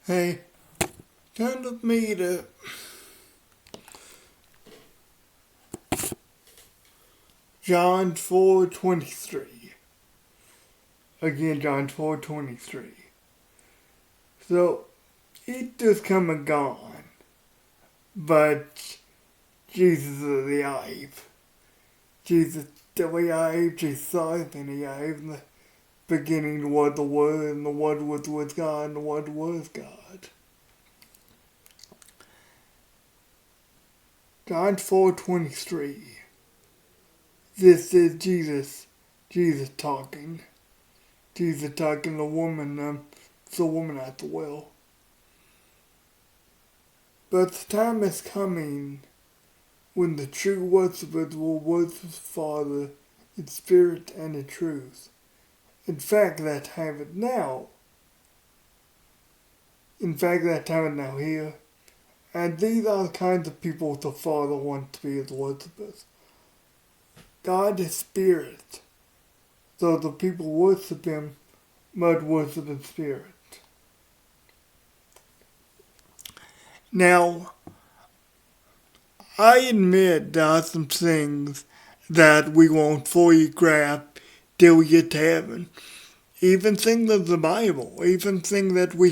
Hey, turn with me to John 4:23. Again, John 4:23. So, Easter's come and gone, but Jesus is alive. Jesus is still alive, Jesus alive and alive. In the beginning was the Word, and the Word was with God, and the Word was God. John 4:23. This is Jesus talking. Jesus talking to the woman, the woman at the well. But the time is coming when the true worshippers will worship the Father in spirit and in truth. In fact, that time is now. That time is now here. And these are the kinds of people the Father wants to be his worshippers. God is spirit, so the people worship him must worship in spirit. Now, I admit there are some things that we won't fully grasp till we get to heaven. Even things of the Bible, even things that we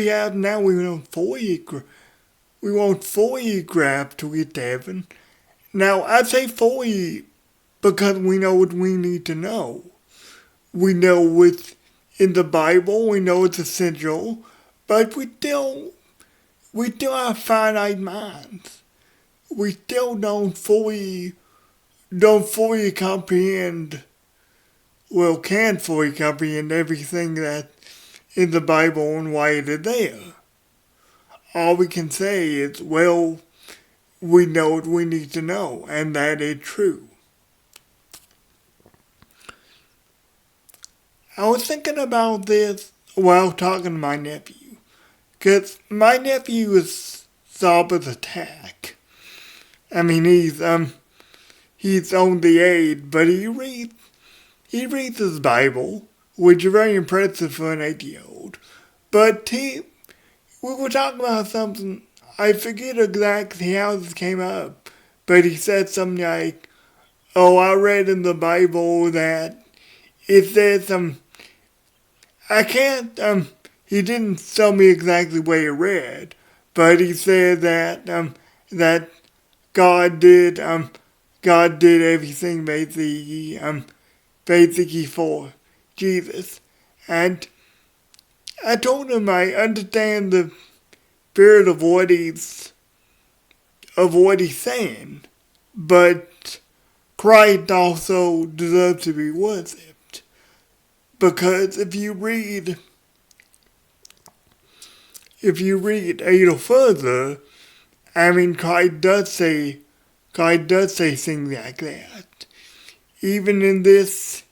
have now, we won't fully grasp till we get to heaven. Now, I say fully because we know what we need to know. We know what's in the Bible, we know it's essential, but we still have finite minds. We still don't fully comprehend, can't fully comprehend everything that's in the Bible and why it is there. All we can say is, we know what we need to know, and that is true. I was thinking about this while talking to my nephew, because my nephew is Saba's attack. I mean, he's on the 8, but he reads his Bible, which is very impressive for an 8-year-old. But we were talking about something. I forget exactly how this came up, but he said something like, I read in the Bible that it says he didn't tell me exactly what he read, but he said that God did everything basically for Jesus. And I told him I understand the spirit of what he's saying, but Christ also deserves to be worshipped. Because if you read a little further, I mean, Christ does say things like that. Even in this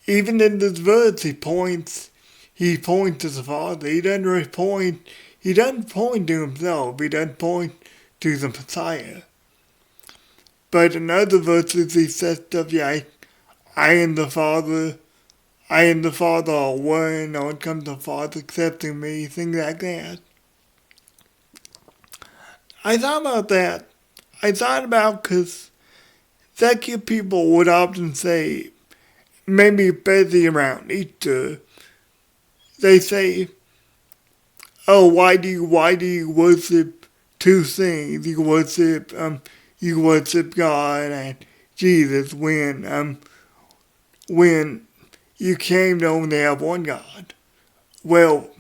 verse, he points to the Father. He doesn't point to himself. He doesn't point to the Messiah. But in other verses, he says stuff like, I and the Father are one. No one comes to the Father except through me. Things like that. I thought about that. Because secular people would often say, maybe especially around Easter, they say, why do you worship two things? You worship God and Jesus when you came to only have one God. Well,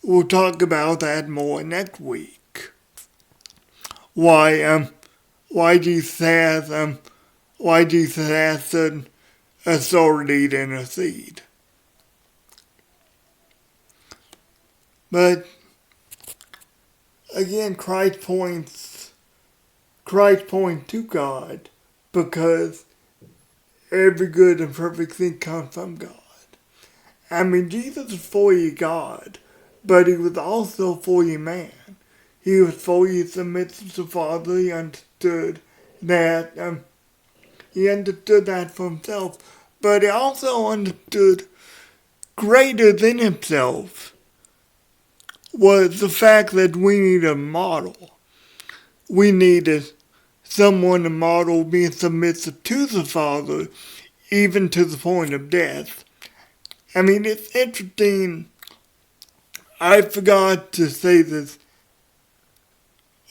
we'll talk about that more next week. Why Jesus has certain authority to intercede. But again, Christ points to God because every good and perfect thing comes from God. I mean, Jesus is fully God, but he was also fully man. He was fully submissive to the Father. He understood that for himself, but he also understood greater than himself was the fact that we need a model. We needed someone to model being submissive to the Father, even to the point of death. I mean, it's interesting. I forgot to say this.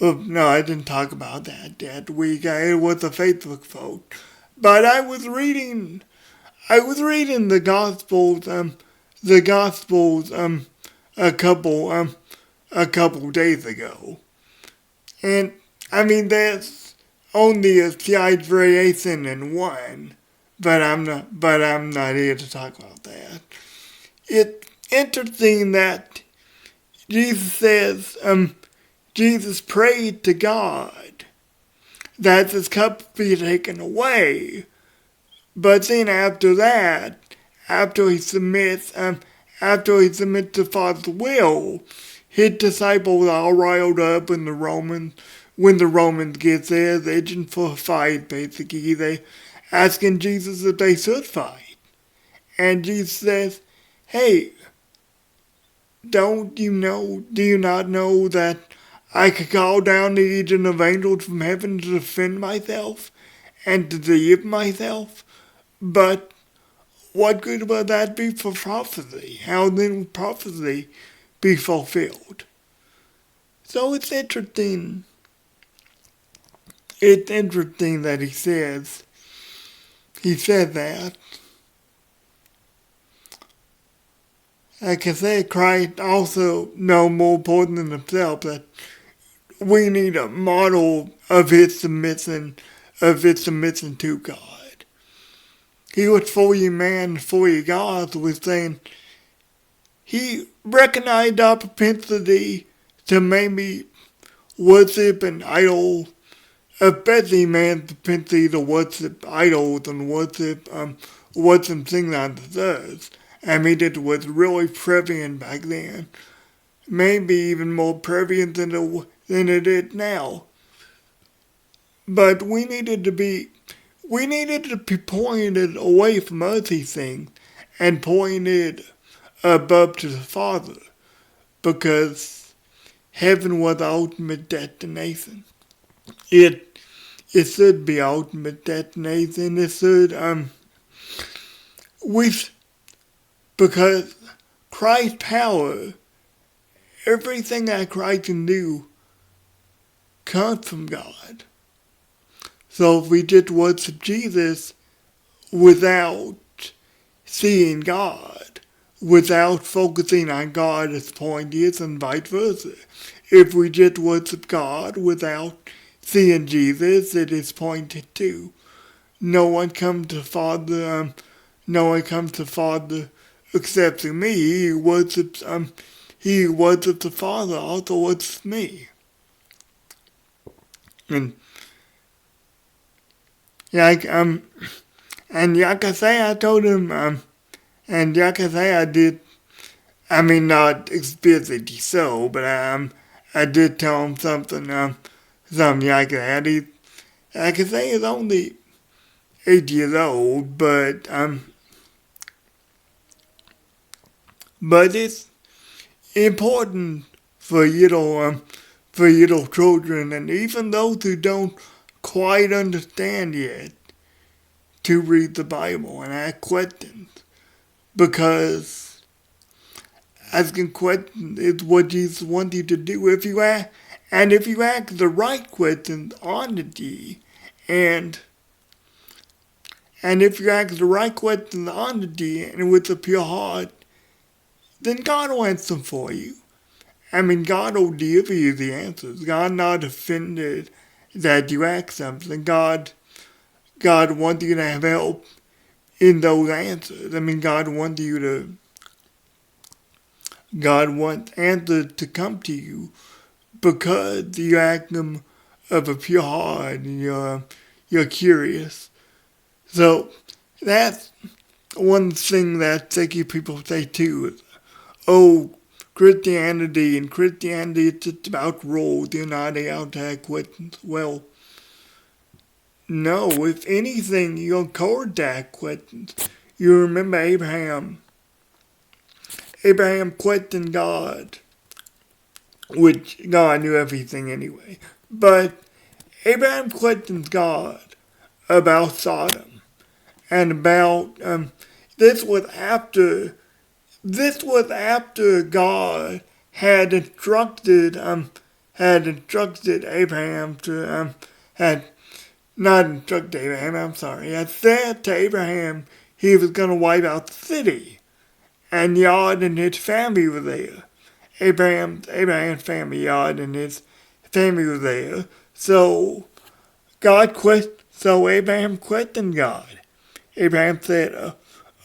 Oh, no, I didn't talk about that week. It was a Facebook vote. But I was reading the Gospels, a couple days ago. And, I mean, there's only a slight variation in one, but I'm not here to talk about that. It's interesting that Jesus says, Jesus prayed to God that this cup be taken away. But then after that, after he submits to the Father's will, his disciples are riled up when the Romans get there, they're itching for a fight, basically. They asking Jesus if they should fight. And Jesus says, hey, do you not know that I could call down the legion of angels from heaven to defend myself and to deliver myself? But what good will that be for prophecy? How then will prophecy be fulfilled? So it's interesting. It's interesting that he said that. Like I said, Christ also know more important than himself that we need a model of his submission to God. He was fully man, fully God, so we're saying he recognized our propensity to maybe worship an idol, especially man's propensity to worship idols and worship things on the earth. I mean, it was really prevalent back then. Maybe even more prevalent than it is now. But we needed to be pointed away from earthly things and pointed above to the Father, because heaven was the ultimate destination. It should be ultimate destination. It should because Christ's power, everything that Christ can do, comes from God. So if we just worship Jesus without seeing God, without focusing on God as point is, and vice versa. If we just worship God without seeing Jesus, it is pointed to. No one comes to Father except through me. He who worships the Father also worships me. And like I say, I told him, and like I say, I did. I mean, not explicitly so, but I did tell him something like that. He, like I say, he's only 8 years old, but it's important for little children and even those who don't quite understand yet to read the Bible and ask questions, because asking questions is what Jesus wants you to do. If you ask the right questions honestly, and if you ask the right questions honestly and with a pure heart, then God will answer them for you. I mean, God will give you the answers. God not offended that you ask something. God wants you to have help in those answers. I mean, God wants answers to come to you because you ask them of a pure heart and you're curious. So that's one thing that secular people say too is, oh, Christianity is just about rules. You're not out to ask questions. Well, no, if anything, you're called to ask questions. You remember Abraham Abraham questioned God, which God knew everything anyway. But Abraham questions God about Sodom and about this was after God had instructed Abraham to had not instructed Abraham, I'm sorry, had said to Abraham he was going to wipe out the city, and Yod and his family were there. Abraham's family, Yod and his family were there. So Abraham questioned God. Abraham said,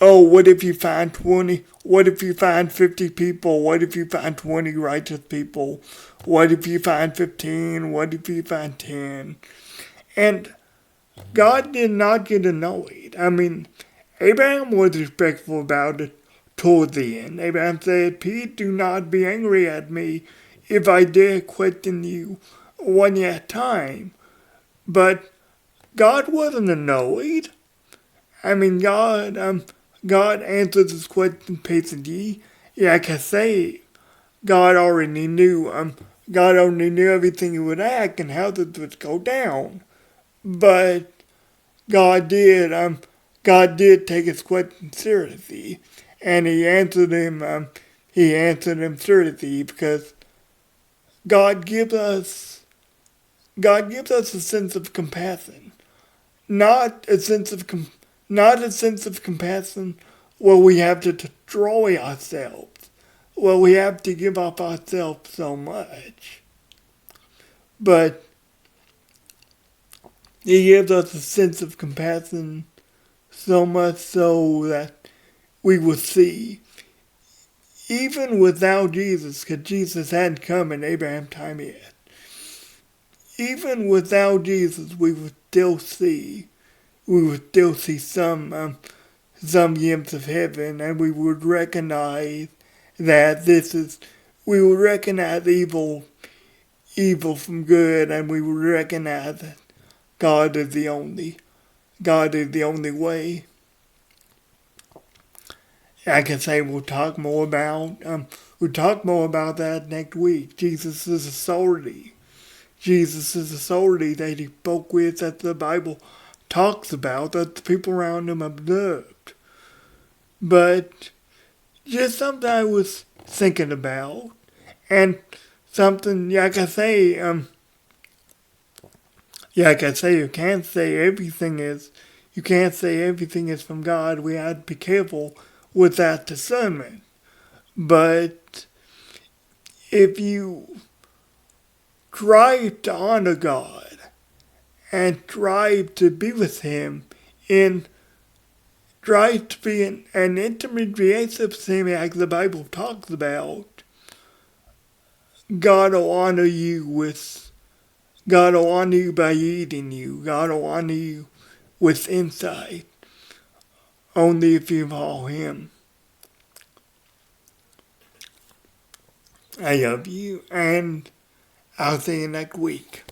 "Oh, what if you find 20? What if you find 50 people? What if you find 20 righteous people? What if you find 15? What if you find 10?" And God did not get annoyed. I mean, Abraham was respectful about it toward the end. Abraham said, "Please do not be angry at me if I dare question you one at a time." But God wasn't annoyed. I mean, God answered this question patiently. Like I say, God already knew everything he would act and how this would go down. But God did take his question seriously, and he answered him seriously because God gives us a sense of compassion, not a sense of compassion where we have to destroy ourselves, where we have to give up ourselves so much, but he gives us a sense of compassion so much so that we will see, even without Jesus, because Jesus hadn't come in Abraham's time yet, even without Jesus, we would still see some glimpse of heaven, and we would recognize that we would recognize evil from good, and we would recognize that God is the only way. Like I say, we'll talk more about that next week. Jesus' authority that he spoke with, that the Bible talks about, that the people around him observed. But just something I was thinking about, and something, like I say, you can't say everything is from God. We have to be careful with that discernment. But if you strive to honor God and strive to be with him strive to be in an intimate relationship with him like the Bible talks about, God will honor you by leading you. God will honor you with insight, only if you follow him. I love you, and I'll see you next week.